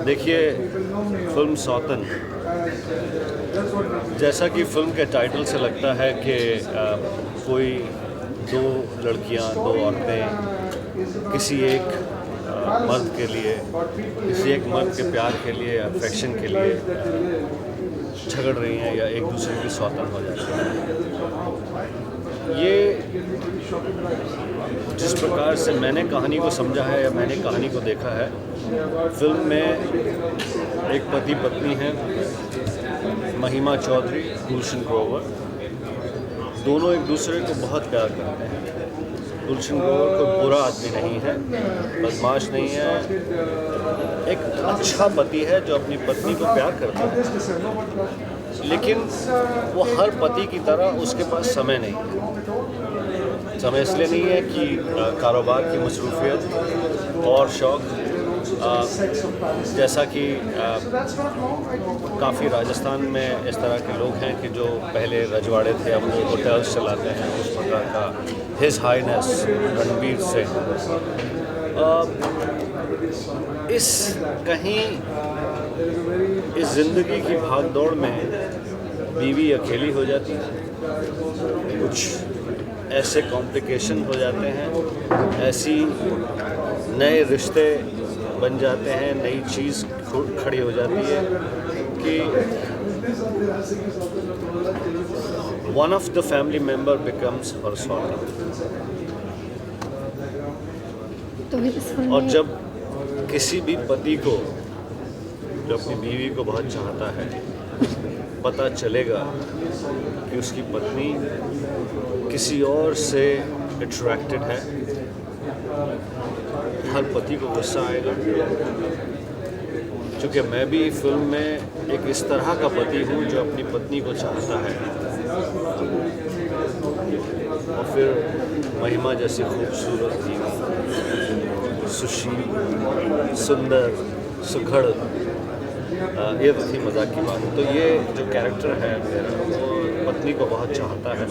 देखिए, फिल्म सौतन, जैसा कि फिल्म के टाइटल से लगता है कि कोई दो लड़कियां, दो औरतें किसी एक मर्द के लिए, किसी एक मर्द के प्यार के लिए, अफेक्शन के लिए झगड़ रही हैं या एक दूसरे की सौतन हो जाती हैं। ये जिस प्रकार से मैंने कहानी को समझा है या मैंने कहानी को देखा है, फिल्म में एक पति पत्नी है, महिमा चौधरी, गुलशन ग्रोवर, दोनों एक दूसरे को बहुत प्यार करते हैं। गुलशन ग्रोवर कोई बुरा आदमी नहीं है, बदमाश नहीं है, एक अच्छा पति है जो अपनी पत्नी को प्यार करता है, लेकिन वो हर पति की तरह उसके पास समय नहीं है। समय इसलिए नहीं है कि कारोबार की मसरूफियत और शौक़, जैसा कि काफ़ी राजस्थान में इस तरह के लोग हैं कि जो पहले रजवाड़े थे, अब वो होटल्स चलाते हैं, उस प्रकार का हिज हाईनेस रणवीर सिंह। इस कहीं इस ज़िंदगी की भागदौड़ में बीवी अकेली हो जाती है, कुछ ऐसे कॉम्प्लिकेशन हो जाते हैं, ऐसी नए रिश्ते बन जाते हैं, नई चीज़ खड़ी हो जाती है कि one of the family member becomes her salt. और जब किसी भी पति को, जो अपनी बीवी को बहुत चाहता है, पता चलेगा कि उसकी पत्नी किसी और से अट्रैक्टेड है, हर पति को गुस्सा आएगा। क्योंकि मैं भी फिल्म में एक इस तरह का पति हूँ जो अपनी पत्नी को चाहता है, और फिर महिमा जैसी खूबसूरत, सुशील, सुंदर, सुघड़, ये तो थी मजाक की बात। तो ये जो कैरेक्टर है मेरा, वो पत्नी को बहुत चाहता है।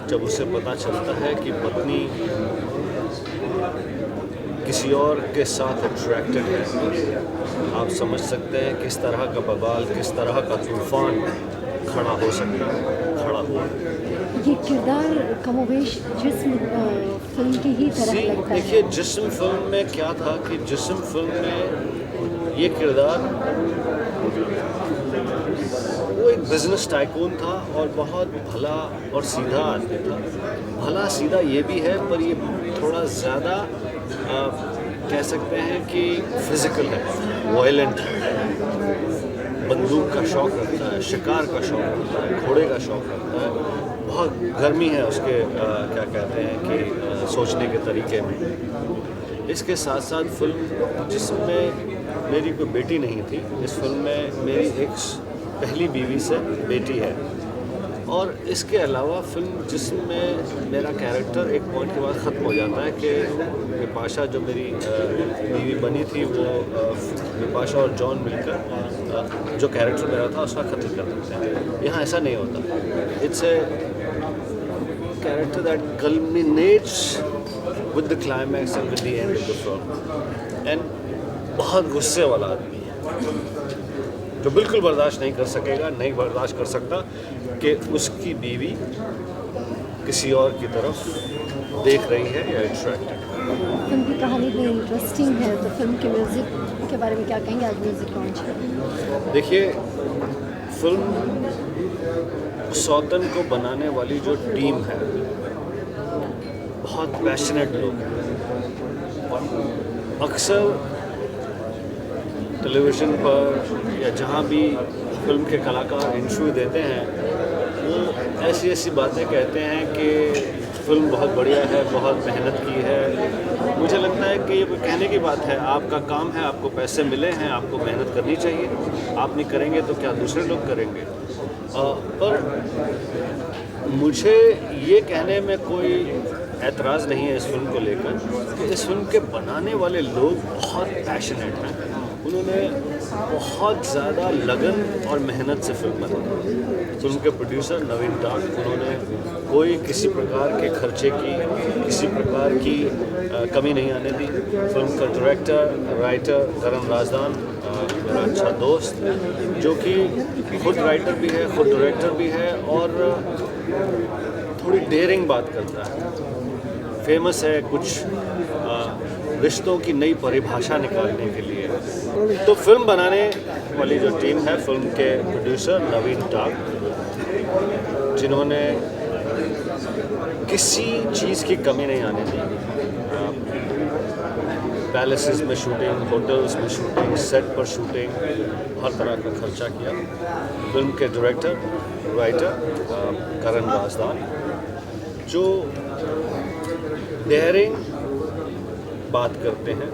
जब उसे पता चलता है कि पत्नी किसी और के साथ अट्रैक्टेड है, आप समझ सकते हैं किस तरह का बवाल, किस तरह का तूफान खड़ा हो सकता है, खड़ा हुआ। ये किरदार कमोवेश जिस्म फिल्म की ही तरह लगता है। देखिए, जिस्म फिल्म में क्या था कि जिस्म फिल्म में ये किरदार, वो एक बिजनेस टाइकून था और बहुत भला और सीधा आदमी था। भला सीधा ये भी है, पर ये थोड़ा ज़्यादा कह सकते हैं कि फिजिकल है, वायलेंट है, बंदूक का शौक़ रखता है, शिकार का शौक़ रखता है, घोड़े का शौक़ रखता है। बहुत गर्मी है उसके क्या कहते हैं कि सोचने के तरीके में। इसके साथ साथ फिल्म जिसमें मेरी कोई बेटी नहीं थी, इस फिल्म में मेरी एक पहली बीवी से बेटी है। और इसके अलावा फिल्म जिसमें मेरा कैरेक्टर एक पॉइंट के बाद ख़त्म हो जाता है कि विपाशा जो मेरी बीवी बनी थी, वो विपाशा और जॉन मिलकर जो कैरेक्टर मेरा था उसका कत्ल कर देते हैं। यहाँ ऐसा नहीं होता। It's a character that कल्मिनेट्स with the climax and with the end of the film. And बहुत गुस्से वाला आदमी है जो बिल्कुल बर्दाश्त नहीं कर सकेगा, नहीं बर्दाश्त कर सकता कि उसकी बीवी किसी और की तरफ देख रही है या अट्रैक्टेड। फिल्म की कहानी इतनी इंटरेस्टिंग है, तो फिल्म के म्यूज़िक के बारे में क्या कहेंगे? आज म्यूज़िक लॉन्च है। देखिए, फिल्म सौतन को बनाने वाली जो टीम है, बहुत पैशनेट लोग हैं। अक्सर टेलीविज़न पर या जहाँ भी फिल्म के कलाकार इंटरव्यू देते हैं, वो ऐसी बातें कहते हैं कि फिल्म बहुत बढ़िया है, बहुत मेहनत की है। मुझे लगता है कि ये कोई कहने की बात है। आपका काम है, आपको पैसे मिले हैं, आपको मेहनत करनी चाहिए। आप नहीं करेंगे तो क्या दूसरे लोग करेंगे? पर मुझे ये कहने में कोई एतराज़ नहीं है इस फिल्म को लेकर कि इस फिल्म के बनाने वाले लोग बहुत पैशनेट हैं। उन्होंने बहुत ज़्यादा लगन और मेहनत से फिल्म बनाई। फिल्म के प्रोड्यूसर नवीन टाक, उन्होंने कोई किसी प्रकार के खर्चे की, किसी प्रकार की कमी नहीं आने दी। फिल्म का डायरेक्टर राइटर करण राजदान, मेरा अच्छा दोस्त, जो कि खुद राइटर भी है, खुद डायरेक्टर भी है और थोड़ी डेयरिंग बात करता है। फेमस है कुछ रिश्तों की नई परिभाषा निकालने के लिए। तो फिल्म बनाने वाली जो टीम है, फिल्म के प्रोड्यूसर नवीन टाग, जिन्होंने किसी चीज़ की कमी नहीं आने दी। पैलेसेस में शूटिंग, होटल्स में शूटिंग, सेट पर शूटिंग, हर तरह का खर्चा किया। फिल्म के डायरेक्टर राइटर करण राजदान, जो डेयरिंग बात करते हैं,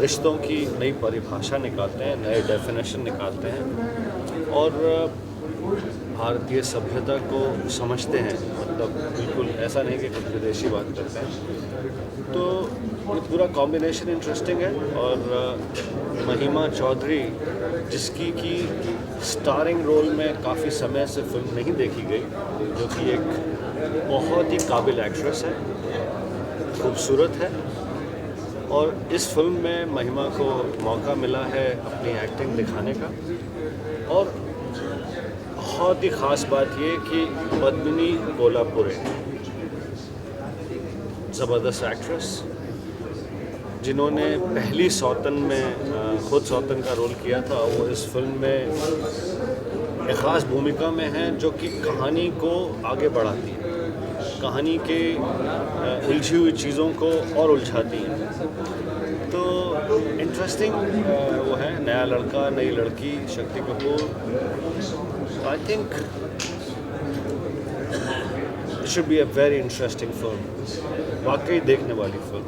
रिश्तों की नई परिभाषा निकालते हैं, नए डेफिनेशन निकालते हैं और भारतीय सभ्यता को समझते हैं। मतलब बिल्कुल ऐसा नहीं कि कुछ विदेशी बात करते हैं। तो ये पूरा कॉम्बिनेशन इंटरेस्टिंग है। और महिमा चौधरी, जिसकी कि स्टारिंग रोल में काफ़ी समय से फिल्म नहीं देखी गई, जो कि एक बहुत ही काबिल एक्ट्रेस है, खूबसूरत है और इस फिल्म में महिमा को मौका मिला है अपनी एक्टिंग दिखाने का। और बहुत ही ख़ास बात ये कि पद्मिनी कोल्हापुरे, ज़बरदस्त एक्ट्रेस, जिन्होंने पहली सौतन में खुद सौतन का रोल किया था, वो इस फिल्म में एक ख़ास भूमिका में हैं, जो कि कहानी को आगे बढ़ाती है, कहानी के उलझी हुई चीज़ों को और उलझाती हैं। तो इंटरेस्टिंग वो है, नया लड़का नई लड़की, Shakti Kapoor. I think it should be a very interesting film, वाकई देखने वाली फिल्म।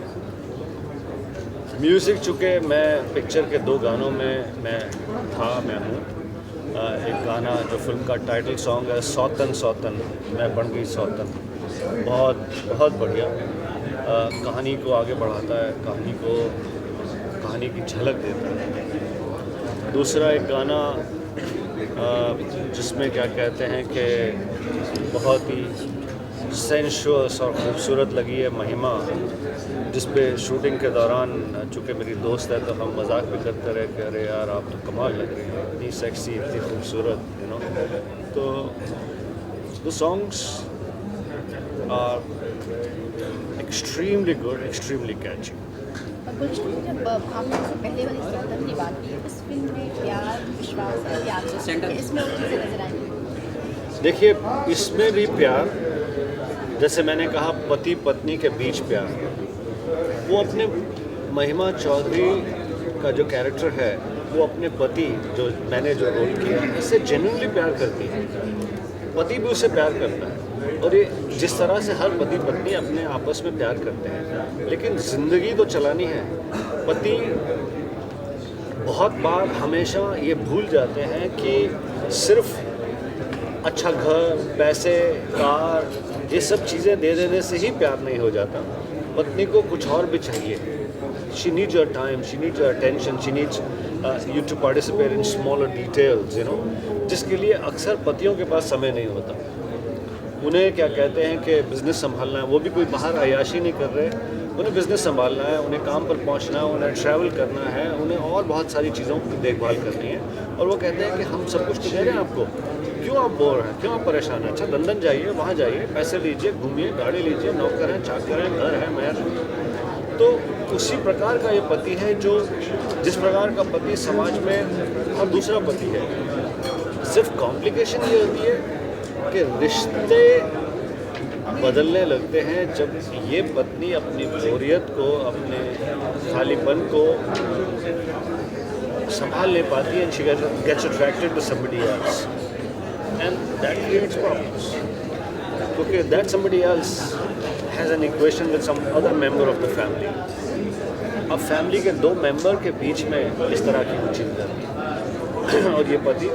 म्यूज़िक, चूँकि मैं पिक्चर के 2 गानों में मैं हूँ। एक गाना जो फिल्म का टाइटल सॉन्ग है, सौतन सौतन मैं बन गई सौतन, बहुत बढ़िया, कहानी को आगे बढ़ाता है, कहानी की झलक देता है। दूसरा एक गाना जिसमें क्या कहते हैं कि बहुत ही सेंशुअस और ख़ूबसूरत लगी है महिमा, जिस पे शूटिंग के दौरान, चूँकि मेरी दोस्त है तो हम मजाक भी करते रहे कि अरे यार आप तो कमाल लग रही हैं, इतनी सेक्सी, इतनी खूबसूरत, यू नो। तो the songs are extremely good, extremely catchy. जब आपने पहले वाली सौतन की बात की, इस फिल्म में प्यार, विश्वास और त्याग, इसमें वो चीज़ें नजर आएंगी। देखिए, इसमें भी प्यार, जैसे मैंने कहा पति पत्नी के बीच प्यार, वो अपने महिमा चौधरी का जो कैरेक्टर है, वो अपने पति, जो मैंने जो रोल किया, इससे जेन्युइनली प्यार करती है। पति भी उससे प्यार करता है और ये जिस तरह से हर पति पत्नी अपने आपस में प्यार करते हैं, लेकिन ज़िंदगी तो चलानी है। पति बहुत बार हमेशा ये भूल जाते हैं कि सिर्फ अच्छा घर, पैसे, कार, ये सब चीज़ें दे देने से ही प्यार नहीं हो जाता। पत्नी को कुछ और भी चाहिए। She needs your time, she needs your attention, she needs you to participate in smaller details, you know, जिसके लिए अक्सर पतियों के पास समय नहीं होता। उन्हें क्या कहते हैं कि बिज़नेस संभालना है, वो भी कोई बाहर अय्याशी नहीं कर रहे, उन्हें बिज़नेस संभालना है, उन्हें काम पर पहुंचना है, उन्हें ट्रैवल करना है, उन्हें और बहुत सारी चीज़ों की देखभाल करनी है। और वो कहते हैं कि हम सब कुछ तो दे रहे हैं आपको, क्यों आप बोर हैं, क्यों आप परेशान हैं? अच्छा लंदन जाइए, वहाँ जाइए, पैसे लीजिए, घूमिए, गाड़ी लीजिए, नौकर हैं, चाकर हैं, घर है, महल। तो उसी प्रकार का ये पति है, जो जिस प्रकार का पति समाज में और दूसरा पति है। सिर्फ कॉम्प्लिकेशन ये होती है कि रिश्ते बदलने लगते हैं जब ये पत्नी अपनी बोरियत को, अपने खालीपन को संभाल नहीं पाती है, and she gets attracted to somebody else, and that creates problems, क्योंकि that somebody else has an equation with some other member of the family. अब फैमिली के 2 मेंबर के बीच में इस तरह की कुछ चीज़ रहती है और ये पति,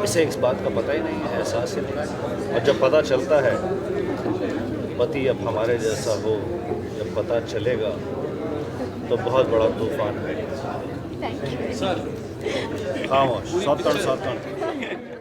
इसे इस बात का पता ही नहीं है, एहसास ही नहीं है। और जब पता चलता है पति अब हमारे जैसा हो, जब पता चलेगा तो बहुत बड़ा तूफान है। Thank you sir. खामोश, सौतन।